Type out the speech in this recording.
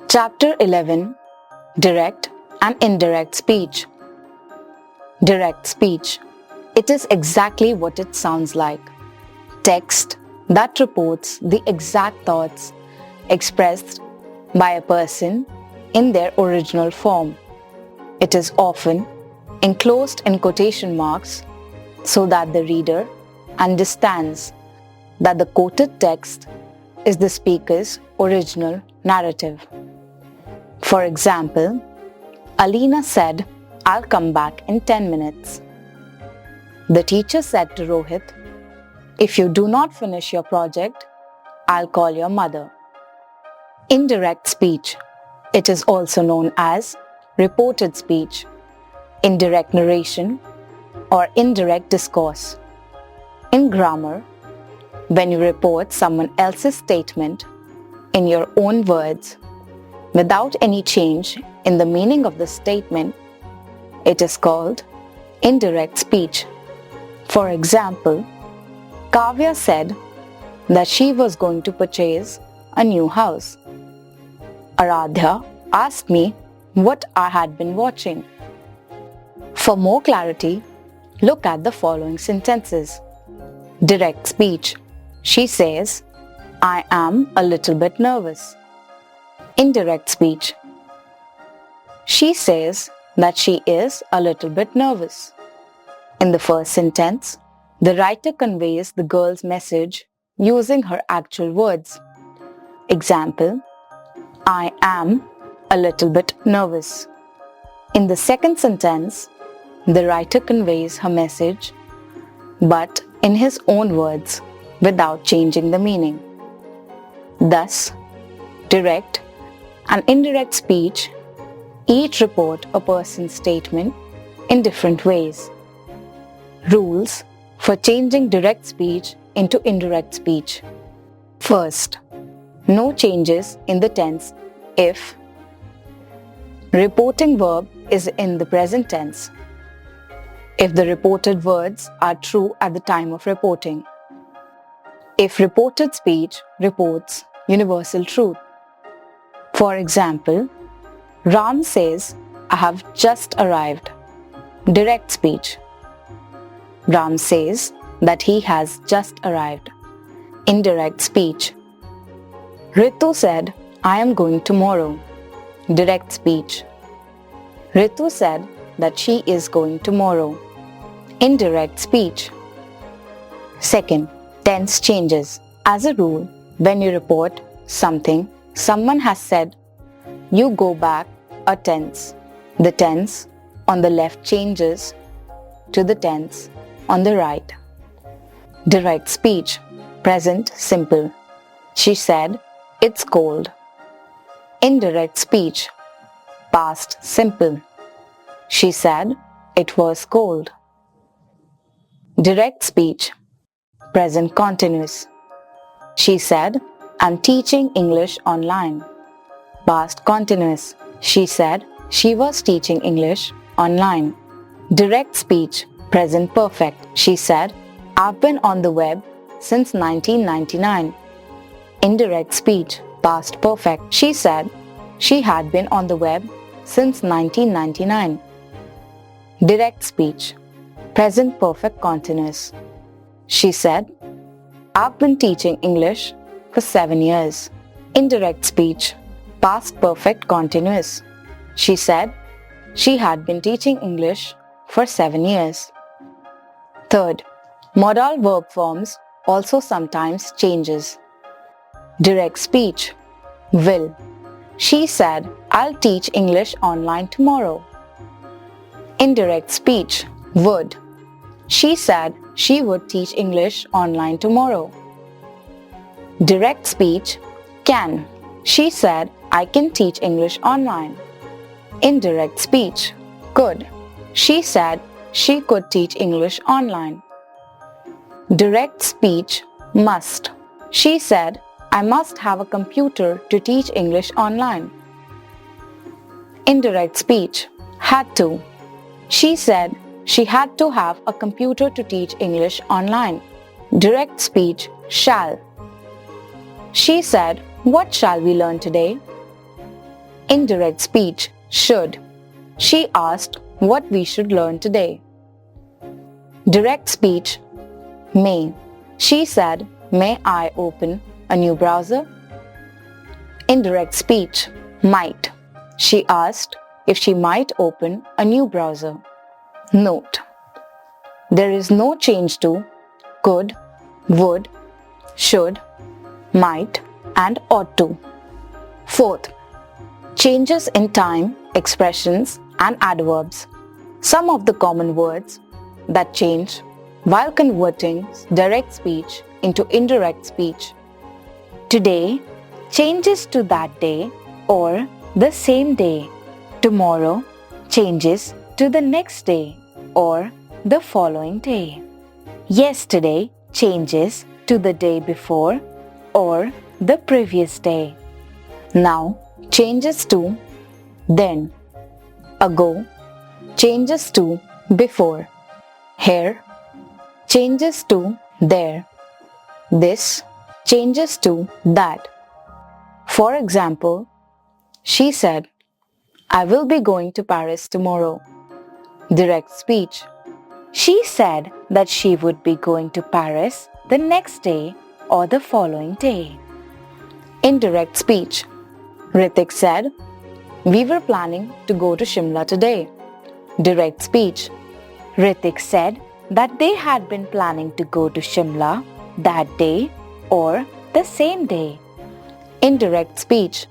Chapter 11. Direct and Indirect Speech. Direct speech. It is exactly what it sounds like. Text that reports the exact thoughts expressed by a person in their original form. It is often enclosed in quotation marks so that the reader understands that the quoted text is the speaker's original narrative. For example, Alina said, "I'll come back in 10 minutes. The teacher said to Rohit, "If you do not finish your project, I'll call your mother." Indirect speech. It is also known as reported speech, indirect narration, or indirect discourse. In grammar, when you report someone else's statement in your own words without any change in the meaning of the statement, it is called indirect speech. For example, Kavya said that she was going to purchase a new house. Aradhya asked me what I had been watching. For more clarity, look at the following sentences. Direct speech. She says, "I am a little bit nervous." Indirect speech. She says that she is a little bit nervous. In the first sentence, the writer conveys the girl's message using her actual words. Example, "I am a little bit nervous." In the second sentence, the writer conveys her message, but in his own words, without changing the meaning. Thus, direct and indirect speech each report a person's statement in different ways. Rules for changing direct speech into indirect speech. First, no changes in the tense if reporting verb is in the present tense, if the reported words are true at the time of reporting, if reported speech reports universal truth. For example, Ram says, "I have just arrived." Direct speech. Ram says that he has just arrived. Indirect speech. Ritu said, "I am going tomorrow." Direct speech. Ritu said that she is going tomorrow. Indirect speech. Second, tense changes. As a rule, when you report something someone has said, you go back a tense. The tense on the left changes to the tense on the right. Direct speech. Present simple. She said, "It's cold." Indirect speech. Past simple. She said, "It was cold." Direct speech. Present continuous. She said, "I'm teaching English online." Past continuous. She said she was teaching English online. Direct speech. Present perfect. She said, "I've been on the web since 1999. Indirect speech. Past perfect. She said she had been on the web since 1999. Direct speech. Present perfect continuous. She said, "I've been teaching English for 7 years." Indirect speech. Past perfect continuous. She said she had been teaching English for 7 years. Third, modal verb forms also sometimes changes. Direct speech. Will. She said, "I'll teach English online tomorrow." Indirect speech. Would. She said she would teach English online tomorrow. Direct speech. Can. She said, "I can teach English online." Indirect speech. Could. She said she could teach English online. Direct speech. Must. She said, "I must have a computer to teach English online." Indirect speech. Had to. She said she had to have a computer to teach English online. Direct speech. Shall. She said, "What shall we learn today?" Indirect speech. Should. She asked what we should learn today. Direct speech. May. She said, may I open a new browser? Indirect speech. Might. She asked if she might open a new browser. Note: there is no change to could, would, should, might, and ought to. Fourth, changes in time, expressions, and adverbs. Some of the common words that change while converting direct speech into indirect speech. Today changes to that day or the same day. Tomorrow changes to the next day or the following day. Yesterday changes to the day before or the previous day. Now changes to then. Ago changes to before. Here changes to there. This changes to that. For example, she said, I will be going to Paris tomorrow. Direct speech. She said that she would be going to Paris the next day or the following day. Indirect speech. Ritik said, we were planning to go to Shimla today. Direct speech. Ritik said that they had been planning to go to Shimla that day or the same day. Indirect speech.